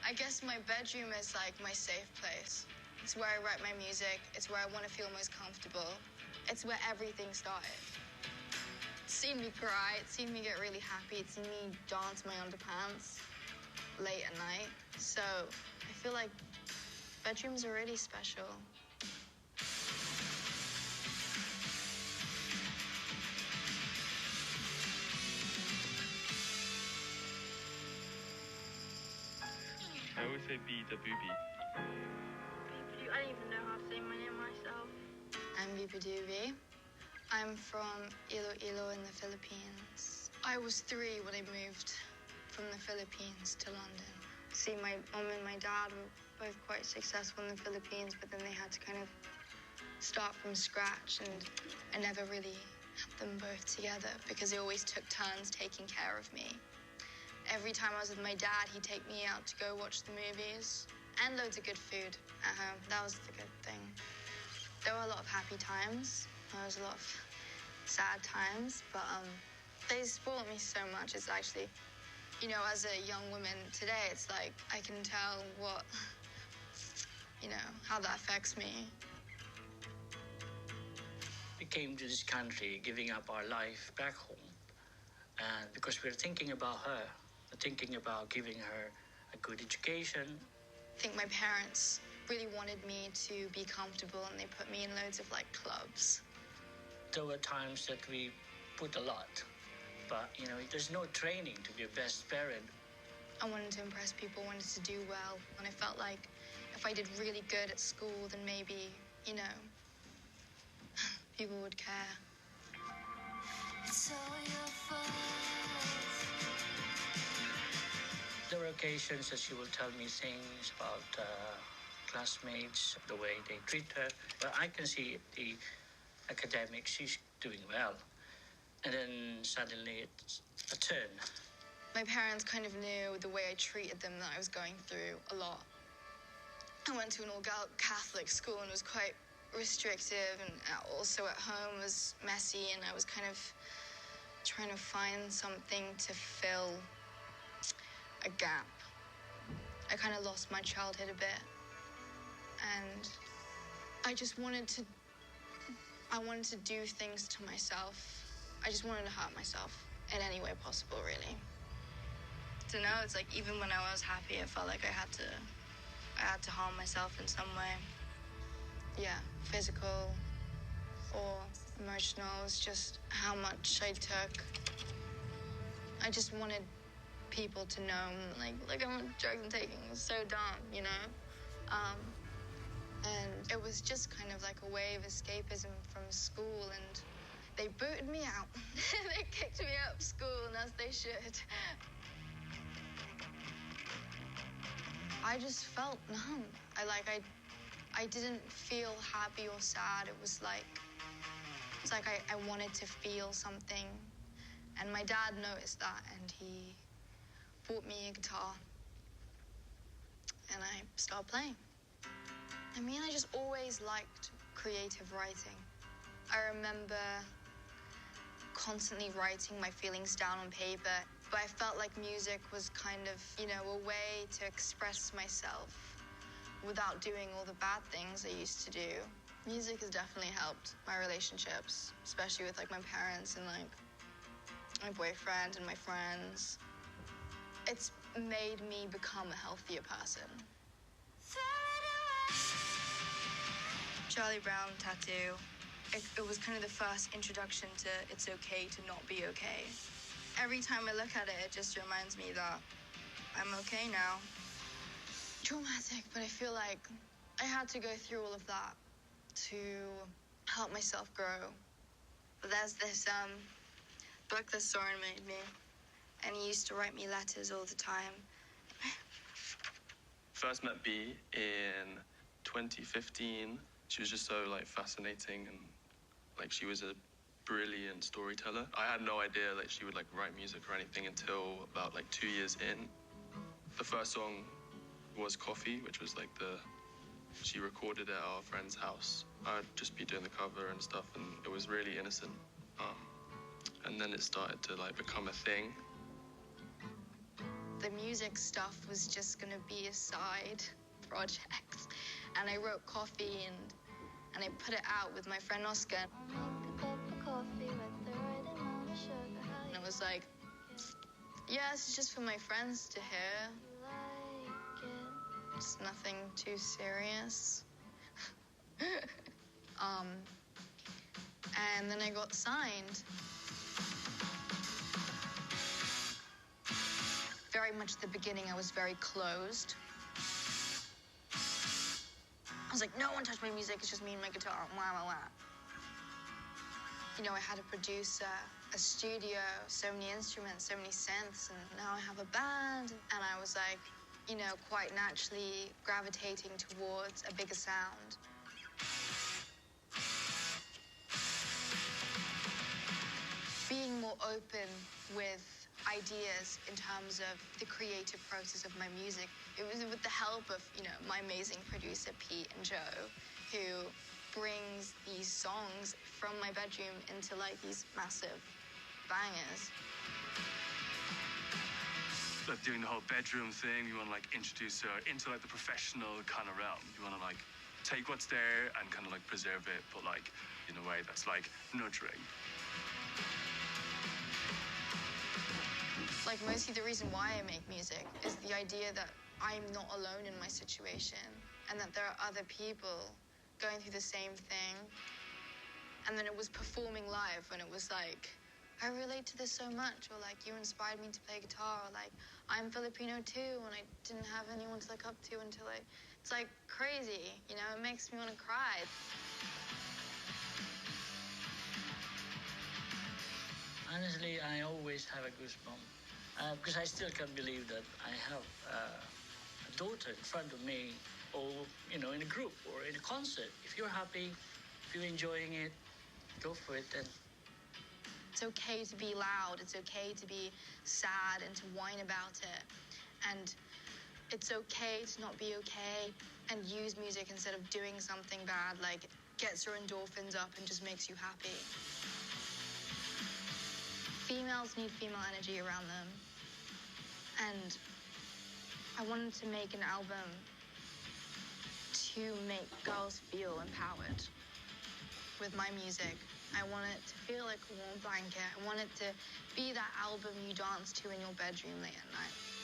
I guess my bedroom is like my safe place. It's where I write my music. It's where I want to feel most comfortable. It's where everything started. It's seen me cry. It's seen me get really happy. It's seen me dance my underpants late at night. So I feel like bedrooms are really special. I always say beabadoobee. I don't even know how to say my name myself. I'm beabadoobee. I'm from Iloilo in the Philippines. I was 3 when I moved from the Philippines to London. See, my mom and my dad were both quite successful in the Philippines, but then they had to kind of start from scratch, and I never really had them both together because they always took turns taking care of me. Every time I was with my dad, he'd take me out to go watch the movies and loads of good food at home. That was the good thing. There were a lot of happy times. There was a lot of sad times, but they spoiled me so much. It's actually, you know, as a young woman today, it's like I can tell what, you know, how that affects me. We came to this country giving up our life back home, and because we're thinking about her, we're thinking about giving her a good education. I think my parents really wanted me to be comfortable, and they put me in loads of like clubs. There were times that we put a lot, but you know, there's no training to be a best parent. I wanted to impress people, wanted to do well, and I felt like if I did really good at school, then maybe, you know, people would care. It's all your fault. There were occasions that she will tell me things about classmates, the way they treat her, but I can see the academics, she's doing well. And then suddenly it's a turn. My parents kind of knew the way I treated them that I was going through a lot. I went to an all-girl Catholic school and was quite restrictive, and also at home was messy, and I was kind of trying to find something to fill a gap. I kind of lost my childhood a bit, and I just wanted to do things to myself. I just wanted to hurt myself in any way possible, really. To know, it's like even when I was happy, I felt like I had to harm myself in some way. Yeah, physical or emotional. It was just how much I took. I just wanted people to know, like how much drugs I'm taking. It was so dumb, you know? And it was just kind of like a way of escapism from school, and they booted me out. They kicked me out of school, and as they should. I just felt numb. I didn't feel happy or sad. It was like I wanted to feel something. And my dad noticed that, and he bought me a guitar. And I started playing. I mean, I just always liked creative writing. I remember constantly writing my feelings down on paper, but I felt like music was kind of, you know, a way to express myself without doing all the bad things I used to do. Music has definitely helped my relationships, especially with like my parents and like my boyfriend and my friends. It's made me become a healthier person. Charlie Brown tattoo. It was kind of the first introduction to it's okay to not be okay. Every time I look at it, it just reminds me that I'm okay now. Traumatic, but I feel like I had to go through all of that to help myself grow. But there's this book that Soren made me, and he used to write me letters all the time. First met Bea in 2015. She was just so like fascinating, and like she was a brilliant storyteller. I had no idea like she would like write music or anything until about like 2 years in. The first song was Coffee, which was like she recorded at our friend's house. I'd just be doing the cover and stuff, and it was really innocent. and then it started to like become a thing. The music stuff was just gonna be a side project. And I wrote Coffee and I put it out with my friend Oscar. I'll make a cup of coffee with the right amount of sugar. How And you it was like, yeah, this is just for my friends to hear. like it? It's nothing too serious. And then I got signed. Very much at the beginning, I was very closed. I was like, no one touch my music, it's just me and my guitar, wah, wah, wah. You know, I had a producer, a studio, so many instruments, so many synths, and now I have a band. And I was like, you know, quite naturally gravitating towards a bigger sound. Being more open with ideas in terms of the creative process of my music. It was with the help of, you know, my amazing producer, Pete and Joe, who brings these songs from my bedroom into like these massive bangers. Like doing the whole bedroom thing, you want to like introduce her into like the professional kind of realm. You want to like take what's there and kind of like preserve it, but like in a way that's like nurturing. Like mostly the reason why I make music is the idea that I'm not alone in my situation and that there are other people going through the same thing. And then it was performing live when it was like, I relate to this so much, or like, you inspired me to play guitar, or like, I'm Filipino too, and I didn't have anyone to look up to until it's like crazy, you know, it makes me want to cry. Honestly, I always have a goosebump because I still can't believe that I have a daughter in front of me, or you know, in a group or in a concert. If you're happy, if you're enjoying it, go for it. And It's okay to be loud. It's okay to be sad and to whine about it. And it's okay to not be okay and use music instead of doing something bad, like gets your endorphins up and just makes you happy. Females need female energy around them. And I wanted to make an album to make girls feel empowered with my music. I want it to feel like a warm blanket. I want it to be that album you dance to in your bedroom late at night.